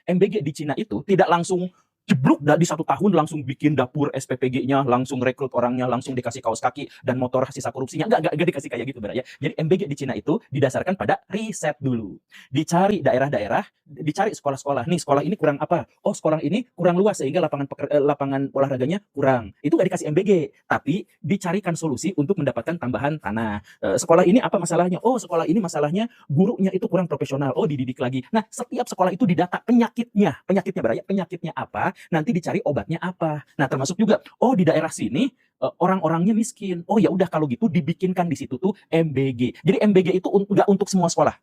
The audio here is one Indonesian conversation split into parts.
MBG di Cina itu tidak langsung jeblok di 1 tahun langsung bikin dapur SPPG-nya, langsung rekrut orangnya, langsung dikasih kaos kaki dan motor sisa korupsinya. Enggak dikasih kayak gitu, Bara, ya. Jadi MBG di Cina itu didasarkan pada riset dulu. Dicari daerah-daerah, dicari sekolah-sekolah. Nih, sekolah ini kurang apa? Oh, sekolah ini kurang luas sehingga lapangan olahraganya kurang. Itu nggak dikasih MBG, tapi dicarikan solusi untuk mendapatkan tambahan tanah. Sekolah ini apa masalahnya? Oh, sekolah ini masalahnya gurunya itu kurang profesional. Oh, dididik lagi. Nah, setiap sekolah itu didata penyakitnya Bara, ya. Penyakitnya apa? Nanti dicari obatnya apa. Nah, termasuk juga, oh di daerah sini orang-orangnya miskin. Oh ya udah kalau gitu dibikinkan di situ tuh MBG. Jadi MBG itu nggak untuk semua sekolah.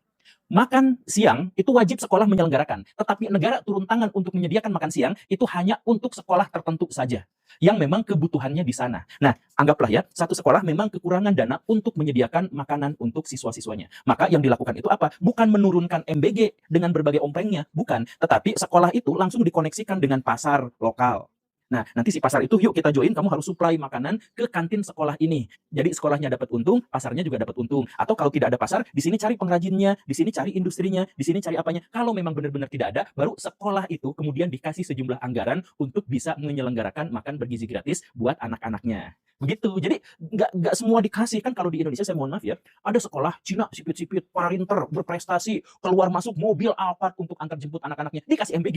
Makan siang itu wajib sekolah menyelenggarakan, tetapi negara turun tangan untuk menyediakan makan siang itu hanya untuk sekolah tertentu saja yang memang kebutuhannya di sana. Nah, anggaplah ya, satu sekolah memang kekurangan dana untuk menyediakan makanan untuk siswa-siswanya. Maka yang dilakukan itu apa? Bukan menurunkan MBG dengan berbagai omprengnya, bukan, tetapi sekolah itu langsung dikoneksikan dengan pasar lokal. Nah, nanti si pasar itu, yuk kita join, kamu harus supply makanan ke kantin sekolah ini. Jadi sekolahnya dapat untung, pasarnya juga dapat untung. Atau kalau tidak ada pasar, di sini cari pengrajinnya, di sini cari industrinya, di sini cari apanya. Kalau memang benar-benar tidak ada, baru sekolah itu kemudian dikasih sejumlah anggaran untuk bisa menyelenggarakan makan bergizi gratis buat anak-anaknya. Begitu. Jadi nggak semua dikasih. Kan kalau di Indonesia, saya mohon maaf ya, ada sekolah Cina sipit-sipit, parinter, berprestasi, keluar masuk mobil Alphard untuk antar jemput anak-anaknya, dikasih MBG.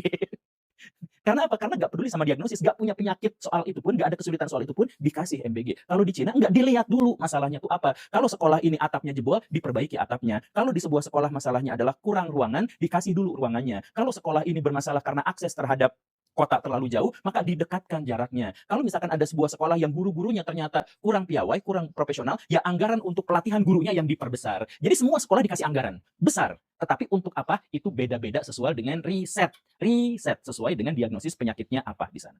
Karena apa? Karena nggak peduli sama diagnosis, nggak punya penyakit soal itu pun, nggak ada kesulitan soal itu pun, dikasih MBG. Kalau di Cina nggak dilihat dulu masalahnya tuh apa. Kalau sekolah ini atapnya jebol, diperbaiki atapnya. Kalau di sebuah sekolah masalahnya adalah kurang ruangan, dikasih dulu ruangannya. Kalau sekolah ini bermasalah karena akses terhadap kota terlalu jauh, maka didekatkan jaraknya. Kalau misalkan ada sebuah sekolah yang guru-gurunya ternyata kurang piawai, kurang profesional, ya anggaran untuk pelatihan gurunya yang diperbesar. Jadi semua sekolah dikasih anggaran besar. Tetapi untuk apa? Itu beda-beda sesuai dengan riset. Riset sesuai dengan diagnosis penyakitnya apa di sana.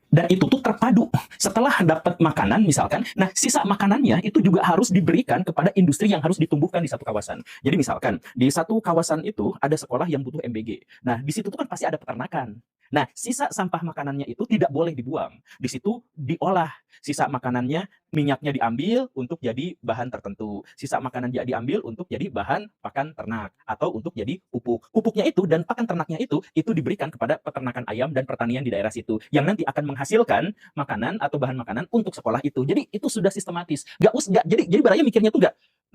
Dan itu tuh terpadu. Setelah dapat makanan misalkan, nah sisa makanannya itu juga harus diberikan kepada industri yang harus ditumbuhkan di satu kawasan. Jadi misalkan di satu kawasan itu ada sekolah yang butuh MBG. Nah di situ tuh kan pasti ada peternakan. Nah sisa sampah makanannya itu tidak boleh dibuang. Di situ diolah. Sisa makanannya, minyaknya diambil untuk jadi bahan tertentu. Sisa makanan diambil untuk jadi bahan pakan ternak atau untuk jadi pupuk. Pupuknya itu dan pakan ternaknya itu diberikan kepada peternakan ayam dan pertanian di daerah situ yang nanti akan menghasilkan makanan atau bahan makanan untuk sekolah itu. Jadi itu sudah sistematis. Jadi Baraya mikirnya tuh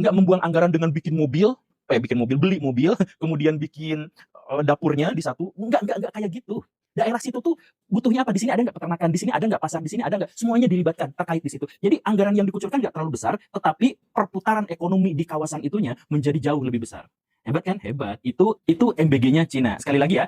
nggak membuang anggaran dengan bikin mobil, beli mobil, kemudian bikin dapurnya di satu. Nggak kayak gitu. Daerah situ tuh butuhnya apa? Di sini ada nggak peternakan? Di sini ada nggak pasar? Di sini ada nggak? Semuanya dilibatkan terkait di situ. Jadi anggaran yang dikucurkan nggak terlalu besar, tetapi perputaran ekonomi di kawasan itunya menjadi jauh lebih besar. Hebat kan? Hebat. Itu MBG-nya Cina. Sekali lagi ya,